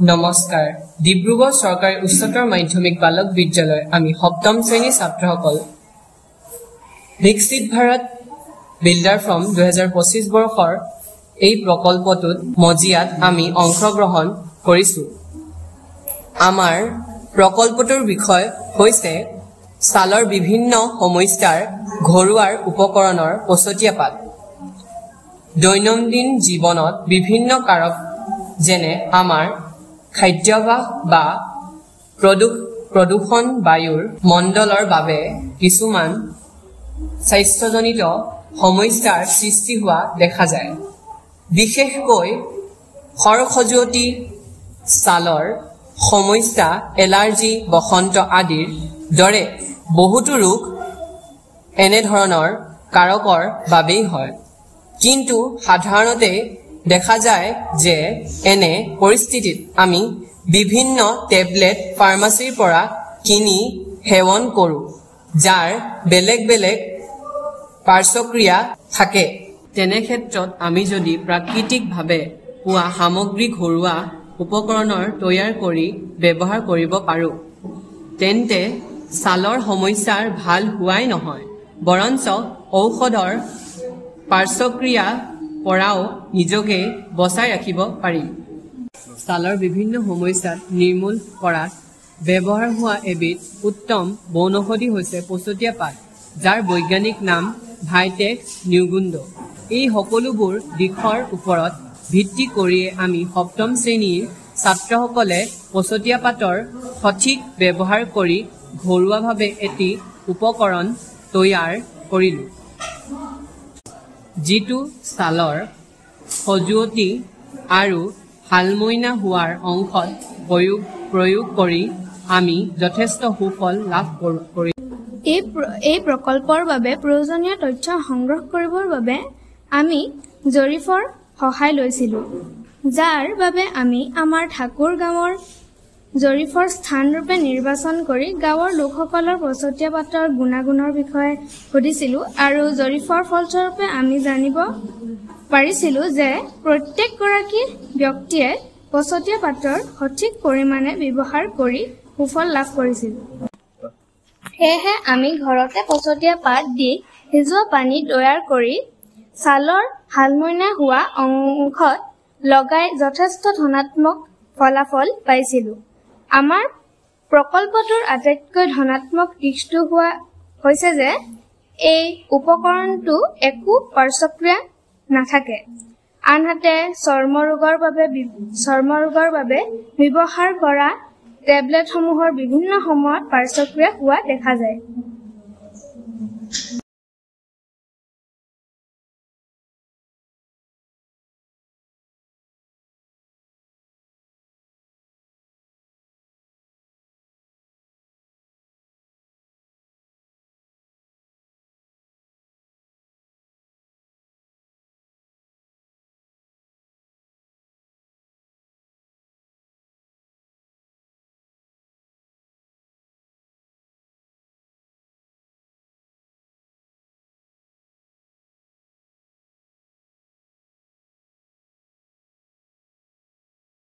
নমস্কাৰ ডিব্ৰুগড় চৰকাৰী উচ্চতৰ মাধ্যমিক বালক বিদ্যালয় আমি সপ্তম শ্ৰেণীৰ ছাত্ৰসকল বিকশিত ভাৰত বিল্ডাৰ ফ্ৰম 2025 বৰ্ষৰ এই প্ৰকল্পটোত মজিয়াত আমি অংশগ্ৰহণ কৰিছো আমাৰ প্ৰকল্পটোৰ বিষয় হৈছে ছালৰ বিভিন্ন সমস্যাৰ ঘৰুৱাৰ উপকৰণৰ পছতীয়াপাত দৈনন্দিন জীৱনত বিভিন্ন কাৰক যেনে আমাৰ খাদ্যাভ্যাস বা প্ৰদূষণ বায়ুৰ মণ্ডলৰ বাবে কিছুমান স্বাস্থ্যজনিত সমস্যাৰ সৃষ্টি হোৱা দেখা যায় বিশেষকৈ খৰখজুৱতি ছালৰ সমস্যা এলাৰ্জি বসন্ত আদিৰ দৰে বহুতো ৰোগ এনে ধৰণৰ কাৰকৰ বাবেই হয় কিন্তু সাধাৰণতে দেখা যায় যে এনে পৰিস্থিতিত আমি বিভিন্ন টেবলেট ফাৰ্মাসীৰ পৰা কিনি সেৱন কৰো যাৰ বেলেগ বেলেগ পাৰ্শ্বক্ৰিয়া থাকে তেনে ক্ষেত্ৰত আমি যদি প্ৰাকৃতিকভাৱে পোৱা সামগ্ৰী ঘৰুৱা উপকৰণৰ তৈয়াৰ কৰি ব্যৱহাৰ কৰিব পাৰো তেন্তে ছালৰ সমস্যাৰ ভাল হোৱাই নহয় বৰঞ্চ ঔষধৰ পাৰ্শ্বক্ৰিয়া পৰাও নিজকে বচাই ৰাখিব পাৰি ছালৰ বিভিন্ন সমস্যা নিৰ্মূল কৰাত ব্যৱহাৰ হোৱা এবিধ উত্তম বনৌষধি হৈছে পছতীয়াপাত যাৰ বৈজ্ঞানিক নাম ভাইটেক্স নিউগুন্দ এই সকলোবোৰ দিশৰ ওপৰত ভিত্তি কৰিয়ে আমি সপ্তম শ্ৰেণীৰ ছাত্ৰসকলে পছতীয়াপাতৰ সঠিক ব্যৱহাৰ কৰি ঘৰুৱাভাৱে এটি উপকৰণ তৈয়াৰ কৰিলো যিটো ছালৰ খজুৱতি আৰু হালমইনা হোৱাৰ অংশত প্ৰয়োগ কৰি আমি যথেষ্ট সুফল লাভ কৰি এই প্ৰকল্পৰ বাবে প্ৰয়োজনীয় তথ্য সংগ্ৰহ কৰিবৰ বাবে আমি জৰীফৰ সহায় লৈছিলো যাৰ বাবে আমি আমাৰ ঠাকুৰ গাঁৱৰ জৰীফৰ স্থানৰূপে নিৰ্বাচন কৰি গাঁৱৰ লোকসকলৰ পছতীয়াপাতৰ গুণাগুণৰ বিষয়ে সুধিছিলো আৰু জৰীফৰ ফলস্বৰূপে আমি জানিব পাৰিছিলো যে প্ৰত্যেকগৰাকী ব্যক্তিয়ে পছতীয়াপাতৰ সঠিক পৰিমাণে ব্যৱহাৰ কৰি সুফল লাভ কৰিছিল সেয়েহে আমি ঘৰতে পছতীয়াপাত দি সিজোৱা পানী তৈয়াৰ কৰি ছালৰ হালমইনা হোৱা অংশত লগাই যথেষ্ট ধনাত্মক ফলাফল পাইছিলো আমাৰ প্ৰকল্পটোৰ আটাইতকৈ ধনাত্মক দিশটো হৈছে যে এই উপকৰণটো একো পাৰ্শ্বক্ৰিয়া নাথাকে আনহাতে চৰ্মৰোগৰ বাবে ব্যৱহাৰ কৰা টেবলেটসমূহৰ বিভিন্ন সময়ত পাৰ্শ্বক্ৰিয়া হোৱা দেখা যায়